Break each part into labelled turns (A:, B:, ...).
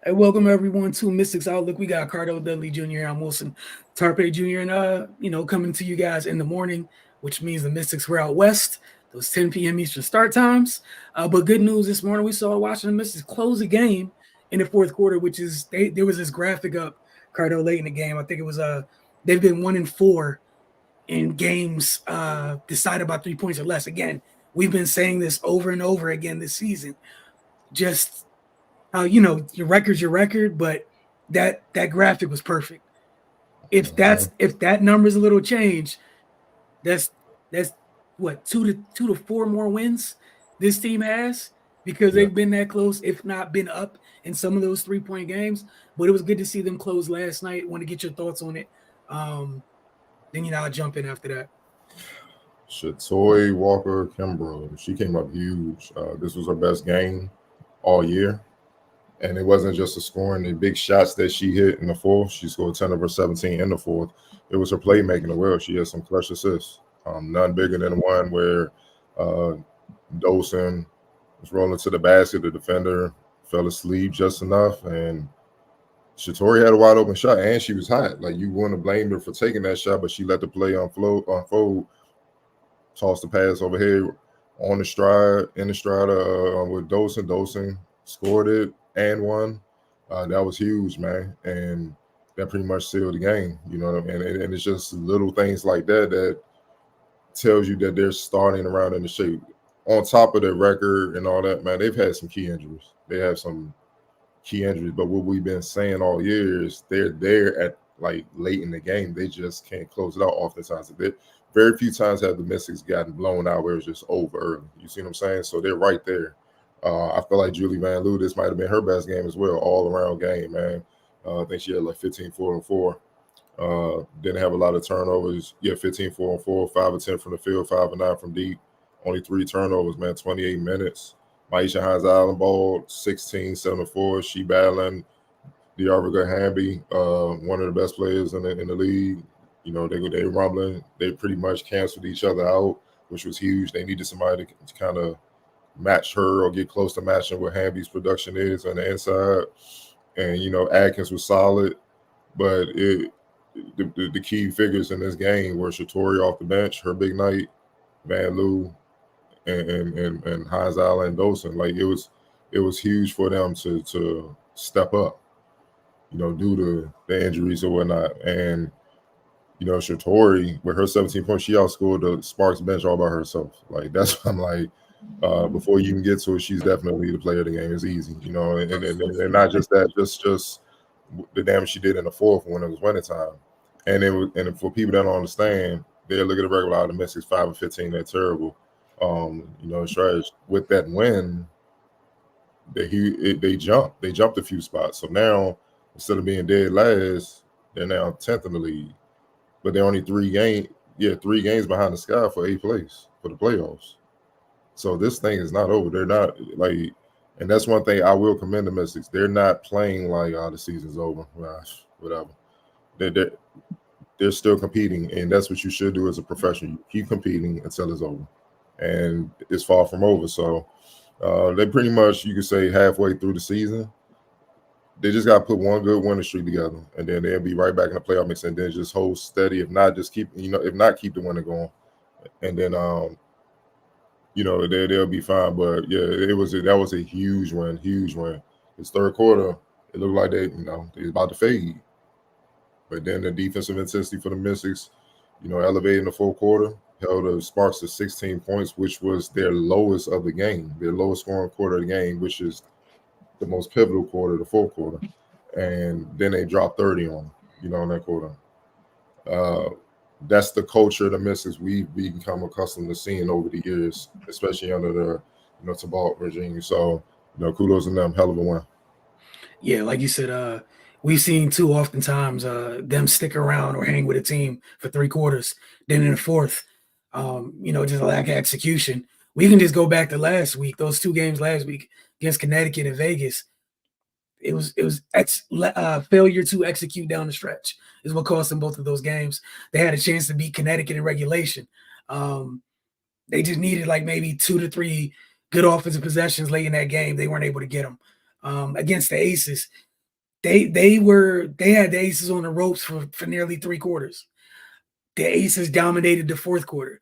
A: Hey, welcome everyone to Mystics Outlook. We got Cardo Dudley Jr. I'm Wilson Tarpe Jr. And coming to you guys in the morning, which means the Mystics were out west. Those 10 p.m. Eastern start times. But good news this morning, we saw Washington Mystics close the game in the fourth quarter, which is there was this graphic up Cardo late in the game. I think it was they've been 1-4 in games decided by 3 points or less. Again, we've been saying this over and over again this season. Just your record's your record, but that graphic was perfect. If that number's a little change, that's what 2 to 4 more wins this team has because
B: Yeah,
A: they've been that close, if not been up in some of those 3 point games. But it was good to see them close last night. Want to get your thoughts on it? Then I'll jump in after that.
B: Shatoy Walker Kimbrough. She came up huge. This was her best game all year. And it wasn't just the scoring, the big shots that she hit in the fourth. She scored 10 of her 17 in the fourth. It was her playmaking as well. She had some clutch assists. None bigger than one where uh, Dosen was rolling to the basket. The defender fell asleep just enough. And Shatori had a wide open shot, and she was hot. Like, you want to blame her for taking that shot, but she let the play unfold, tossed the pass overhead on the stride, in the stride with Dosen. Dosen scored it and won. That was huge, man. And that pretty much sealed the game. You know what I mean? And it's just little things like that that tells you that they're starting around in the shape. On top of their record and all that, man, they've had some key injuries. They have some key injuries, but what we've been saying all year is they're there at like late in the game. They just can't close it out oftentimes. Very few times have the Mystics gotten blown out where it's just over early. You see what I'm saying? So they're right there. I feel like Julie Van Loo, this might have been her best game as well, all around game, man. I think she had like 15, 4 and 4. Didn't have a lot of turnovers. Yeah, 15, 4 and 4, 5 and 10 from the field, 5 and 9 from deep. Only 3 turnovers, man, 28 minutes. Maisha Hines Island ball, 16, 7 and 4. She battling Diarviga Hamby, one of the best players in the league. You know, they rumbling. They pretty much canceled each other out, which was huge. They needed somebody to kind of match her or get close to matching what Hamby's production is on the inside. And, you know, Atkins was solid, but the key figures in this game were Shatori off the bench, her big night, Van Loo, and Hines Island and Dosen. Like, it was huge for them to step up, you know, due to the injuries or whatnot. And, you know, Shatori, with her 17 points, she outscored the Sparks bench all by herself. Like, that's what I'm like, before you can get to it, she's definitely the player of the game. It's easy, you know, and not just that, just the damage she did in the fourth when it was winning time. And for people that don't understand, they look at the regular out of the Mystics 5 and 15, they're terrible. You know, trash with that win, they jumped a few spots. So now instead of being dead last, they're now 10th in the league. But they're only 3 games behind the sky for 8th place for the playoffs. So this thing is not over. They're not like, and that's one thing I will commend the Mystics. They're not playing like, oh, the season's over. Gosh, whatever. They're, they're still competing, and that's what you should do as a professional. You keep competing until it's over, and it's far from over. So they pretty much, you could say, halfway through the season. They just got to put one good winning streak together, and then they'll be right back in the playoff mix, and then just hold steady. If not, just keep, if not, keep the winning going, and then they'll be fine. But yeah, that was a huge win, huge win. This third quarter, it looked like they about to fade, but then the defensive intensity for the Mystics, elevated in the fourth quarter, held the Sparks to 16 points, which was their lowest of the game, their lowest scoring quarter of the game, which is the most pivotal quarter, the fourth quarter. And then they dropped 30 on them, in that quarter. Uh, that's the culture of the Mystics we've become accustomed to seeing over the years, especially under the Tabalt regime. So, kudos to them, hell of a win.
A: Yeah, like you said, we've seen too oftentimes them stick around or hang with a team for 3 quarters. Then in the fourth, just a lack of execution. We can just go back to last week, those 2 games last week against Connecticut and Vegas. It was failure to execute down the stretch is what cost them both of those games. They had a chance to beat Connecticut in regulation. Um, they just needed like maybe 2 to 3 good offensive possessions late in that game. They weren't able to get them against the Aces. They had the Aces on the ropes for nearly 3 quarters. The Aces dominated the fourth quarter.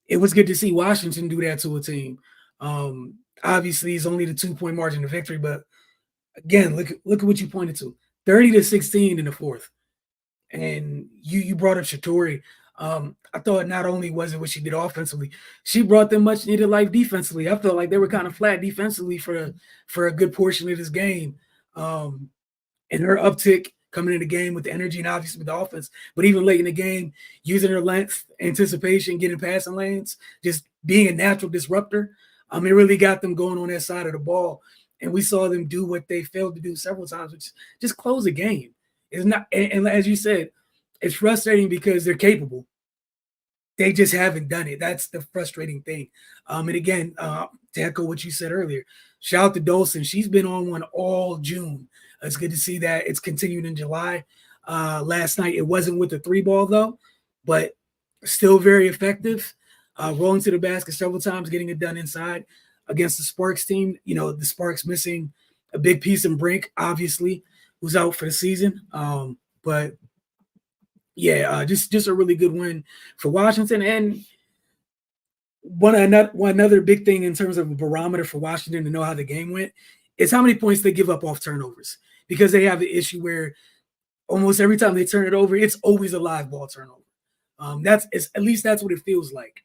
A: It was good to see Washington do that to a team. Obviously, it's only the 2 point margin of victory, but again, look at what you pointed to: 30-16 in the fourth. And you brought up Shatori. I thought not only was it what she did offensively, she brought them much needed life defensively. I felt like they were kind of flat defensively for a good portion of this game. Um, and her uptick coming in the game with the energy and obviously with the offense, but even late in the game, using her length, anticipation, getting passing lanes, just being a natural disruptor. It really got them going on that side of the ball. And we saw them do what they failed to do several times, which is just close a game. It's not, and as you said, it's frustrating because they're capable. They just haven't done it. That's the frustrating thing. And again, to echo what you said earlier, shout out to Dolson. She's been on one all June. It's good to see that it's continued in July. Last night, it wasn't with the 3 ball, though, but still very effective. Rolling to the basket several times, getting it done inside against the Sparks team. The Sparks missing a big piece in Brink, obviously, who's out for the season. But yeah, just a really good win for Washington. And one another big thing in terms of a barometer for Washington to know how the game went is how many points they give up off turnovers, because they have the issue where almost every time they turn it over, it's always a live ball turnover. At least that's what it feels like.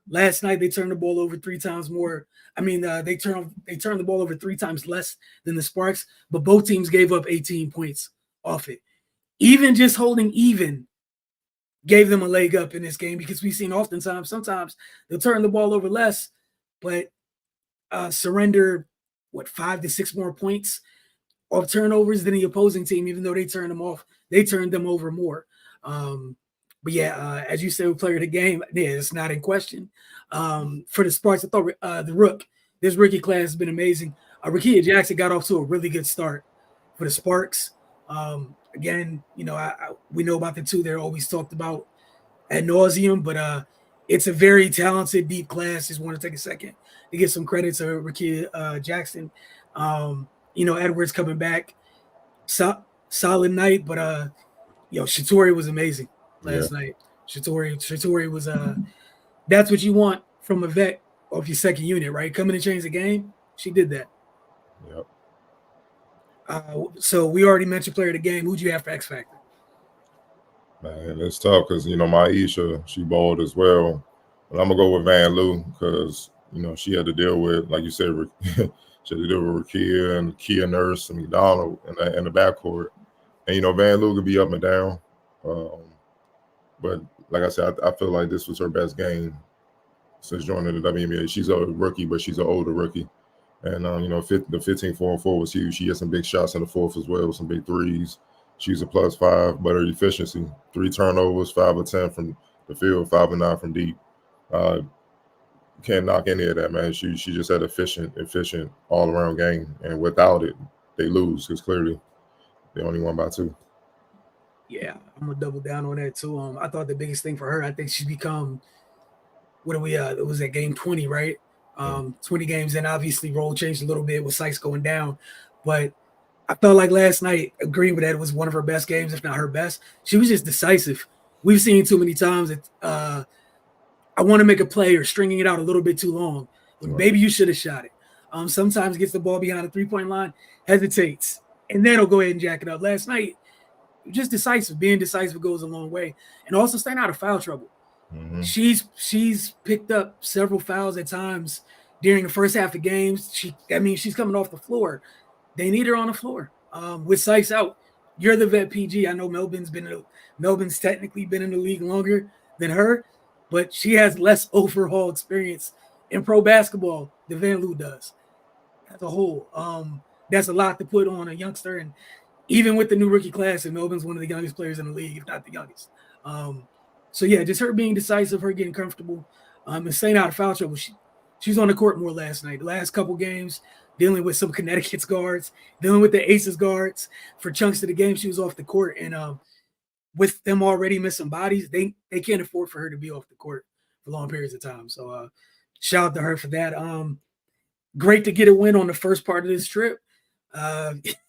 A: Last night they turned the ball over 3 times more. They turned the ball over 3 times less than the Sparks, but both teams gave up 18 points off it. Even just holding even gave them a leg up in this game, because we've seen sometimes they'll turn the ball over less, but surrender 5 to 6 more points off turnovers than the opposing team, even though they turned them over more. But yeah, as you said, player of the game, yeah, it's not in question. For the Sparks, I thought this rookie class has been amazing. Rakia Jackson got off to a really good start for the Sparks. Again, we know about the two they're always talked about ad nauseum, but it's a very talented, deep class. Just want to take a second to give some credit to Rakia Jackson. Edwards coming back, solid night, but Shatori was amazing last night. Shatori was that's what you want from a vet of your second unit, right? Coming and change the game. She did that.
B: Yep.
A: So we already mentioned player of the game. Who'd you have for X Factor?
B: Man, it's tough because Maisha, she balled as well. But I'm gonna go with Van Loo because she had to deal with, like you said, she had to deal with Rakia and Kia Nurse and McDonald in the backcourt. And Van Loo could be up and down. But like I said, I feel like this was her best game since joining the WNBA. She's a rookie, but she's an older rookie. And the 15-4-4 was huge. She had some big shots in the fourth as well, some big threes. She's a +5, but her efficiency: 3 turnovers, 5 of 10 from the field, 5 of 9 from deep. Can't knock any of that, man. She just had efficient all around game, and without it, they lose because clearly they only won by 2.
A: Yeah, I'm gonna double down on that too. I thought the biggest thing for her, I think she's become, what are we? It was at game 20, right? 20 games in. Obviously, role changed a little bit with Sykes going down, but I felt like last night, agreeing with that, it was one of her best games, if not her best. She was just decisive. We've seen too many times that I want to make a play or stringing it out a little bit too long. When maybe you should have shot it. Sometimes gets the ball behind the 3-point line, hesitates, and then he'll go ahead and jack it up. Last night, just decisive. Being decisive goes a long way, and also staying out of foul trouble.
B: Mm-hmm.
A: She's picked up several fouls at times during the first half of games. She's coming off the floor. They need her on the floor. With Sykes out, you're the vet PG. I know Melbourne's technically been in the league longer than her, but she has less overall experience in pro basketball than Van Loo does as a whole. That's a lot to put on a youngster, and even with the new rookie class, and Melbourne's one of the youngest players in the league, if not the youngest. So yeah, just her being decisive, her getting comfortable, and staying out of foul trouble. She's on the court more last night. The last couple games, dealing with some Connecticut's guards, dealing with the Aces guards for chunks of the game. She was off the court, and with them already missing bodies, they can't afford for her to be off the court for long periods of time. So shout out to her for that. Great to get a win on the first part of this trip.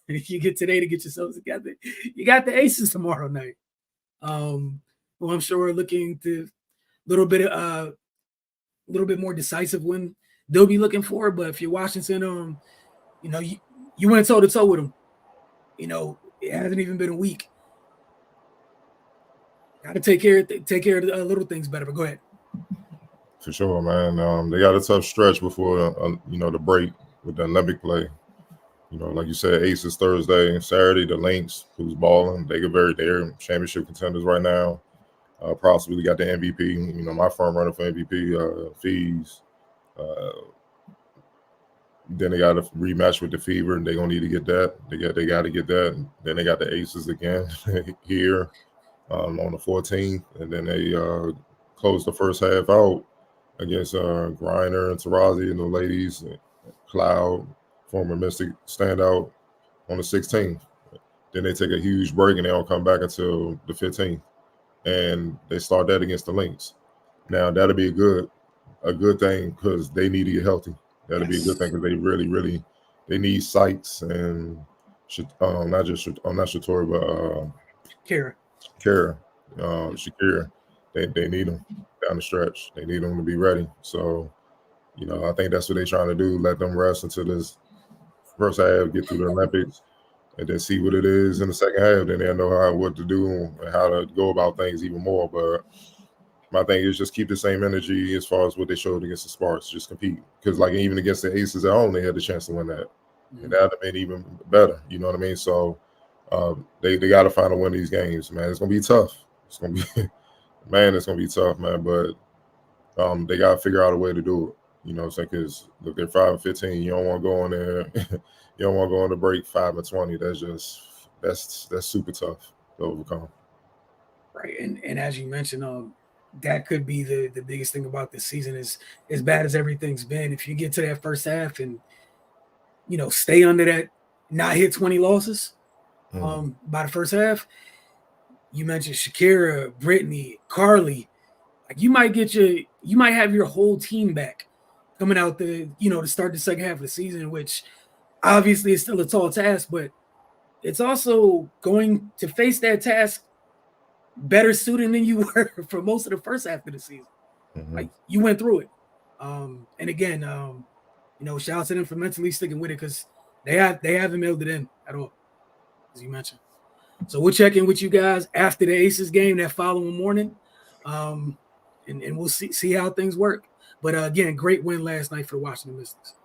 A: You get today to get yourselves together. You got the Aces tomorrow night. Well, I'm sure we're looking to little bit more decisive win they'll be looking for. But if you're Washington, you went toe to toe with them. It hasn't even been a week. Got to take care of the little things better. But go ahead.
B: For sure, man. They got a tough stretch before the break with the Olympic play. Like you said, Aces Thursday, Saturday, the Lynx, who's balling. They're championship contenders right now. Possibly got the MVP. My front runner for MVP, Fees. Then they got a rematch with the Fever, and they're gonna need to get that. They got to get that. Then they got the Aces again here on the 14th, and then they close the first half out against Griner and Tarazi and the ladies, Cloud, former Mystic standout on the 16th. Then they take a huge break and they don't come back until the 15th, and they start that against the Lynx. Now that'll be a good thing because they need to get healthy. That'll be a good thing because they really they need Sykes and not Shatori, but
A: Kara,
B: Shakira. They need them down the stretch. They need them to be ready. So, I think that's what they're trying to do. Let them rest until this first half, get through the Olympics, and then see what it is in the second half. Then they'll know what to do and how to go about things even more. But my thing is just keep the same energy as far as what they showed against the Sparks. Just compete. Because, even against the Aces at home, they had the chance to win that. Mm-hmm. And that would have been even better. You know what I mean? So they got to find a win these games, man. It's going to be tough. It's going to be – man, it's going to be tough, man. But they got to figure out a way to do it. You know what I'm saying? Because, look, they're 5-15. You don't want to go in there. You don't want to go on the break 5-20. That's super tough to overcome.
A: Right. And as you mentioned, that could be the biggest thing about this season is as bad as everything's been. If you get to that first half and, stay under that, not hit 20 losses by the first half, you mentioned Shakira, Brittany, Carly, you might have your whole team back coming out to start the second half of the season, which obviously is still a tall task, but it's also going to face that task better suited than you were for most of the first half of the season. Mm-hmm. You went through it. And again, shout out to them for mentally sticking with it because they haven't mailed it in at all, as you mentioned. So we'll check in with you guys after the Aces game that following morning. And we'll see how things work. But again, great win last night for the Washington Mystics.